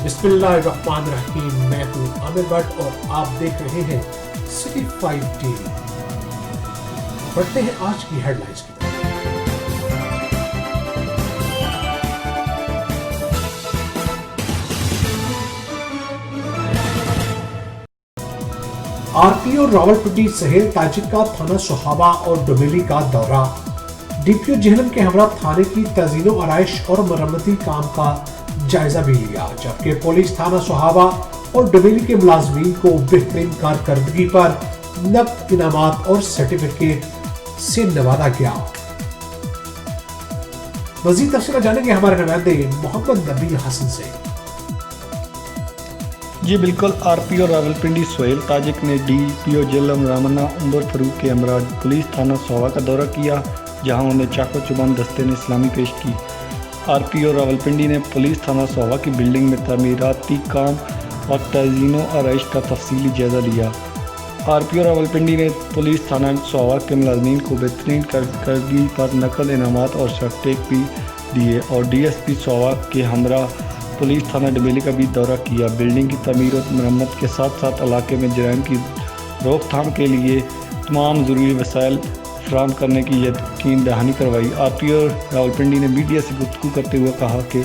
बिस्मिल्लाहिर्रहमानिर्रहीम। मैं हूं आमिर भट्ट और आप देख रहे हैं सिटी 5 टीवी। बढ़ते हैं आज की हेडलाइंस की तरफ। आरपीओ रावलपिंडी सहेल ताजिक का थाना सोहाबा और डोमेली का दौरा। डीपीओ जेहलम के हमरा थाने की तज़ीनो आराइश और मरम्मती काम का जायजा भी लिया, जबकि पुलिस थाना सोहाबा और डोमेली के मुलाजमीन को बेहतरीन कारकर्दगी पर नकद इनामात और सर्टिफिकेट से नवाजा गया। मजीद तफसील जानेंगे हमारे नुमाइंदे मोहम्मद नबील हसन से। जी बिल्कुल, आरपीओ रावलपिंडी सोहेल ताजिक ने डीपीओ जेलम रामन्ना उमर फरूक के हमरा पुलिस थाना सोहाबा का दौरा किया, जहां उन्हें चाको चुबान दस्ते ने इस्लामी पेश की। आरपीओ रावलपिंडी ने पुलिस थाना सोहाबा की बिल्डिंग में तामीराती काम और तज़ीनो आराइश का तफसीली जायजा लिया। आरपीओ रावलपिंडी ने पुलिस थाना सोहाबा के मुलाजमीन को बेहतरीन कारकर्दगी पर नकद इनामात और सर्टिफिकेट भी दिए और डीएसपी सोहाबा के हमरा पुलिस थाना डोमेली का भी दौरा किया। बिल्डिंग की तमीर और मरम्मत के साथ साथ इलाके में जराइम की रोकथाम के लिए तमाम ज़रूरी वसाइल फराहम करने की यकीन दहानी करवाई। आरपीओ रावलपिंडी ने मीडिया से गुफ्तगू करते हुए कहा कि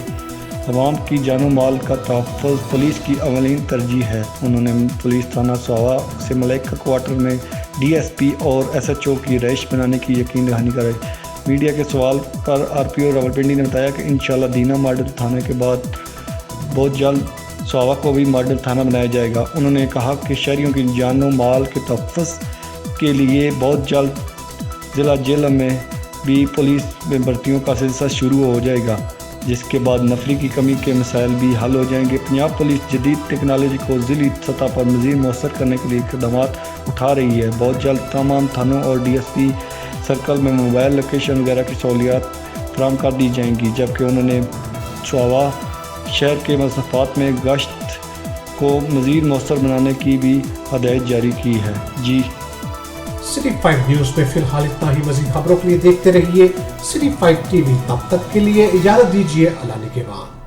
अवाम की जानो माल का तहफ़्फ़ुज़ पुलिस की अवलीन तरजीह है। उन्होंने पुलिस थाना सोहाबा से मलाइका क्वार्टर में डीएसपी और एसएचओ की रहाइश बनाने की यकीन दहानी कराई। मीडिया के सवाल पर आरपीओ रावलपिंडी ने बताया कि इंशाअल्लाह दीना मॉडल थाने के बाद बहुत जल्द सोहाबा को भी मॉडल थाना बनाया जाएगा। उन्होंने कहा कि शहरियों की जानो माल के तहफ़्फ़ुज़ के लिए बहुत जल्द ज़िला जेलम में भी पुलिस में भर्तियों का सिलसिला शुरू हो जाएगा, जिसके बाद नफरी की कमी के मसाइल भी हल हो जाएंगे। पंजाब पुलिस जदीद टेक्नोलॉजी को ज़िली सतह पर मज़ीद मौसर करने के लिए इक़दाम उठा रही है। बहुत जल्द तमाम थानों और डीएसपी सर्कल में मोबाइल लोकेशन वगैरह की सहूलियात फराहम कर दी जाएंगी, जबकि उन्होंने सोहाबा शहर के मसफ़ात में गश्त को मज़ीद मौसर बनाने की भी हदायत जारी की है। जी सिटी 5 न्यूज़ में फिलहाल इतना ही। मज़ीद खबरों के लिए देखते रहिए सिटी 5 टीवी। तब तक के लिए इजाज़त दीजिए, अल्लाह के बाद।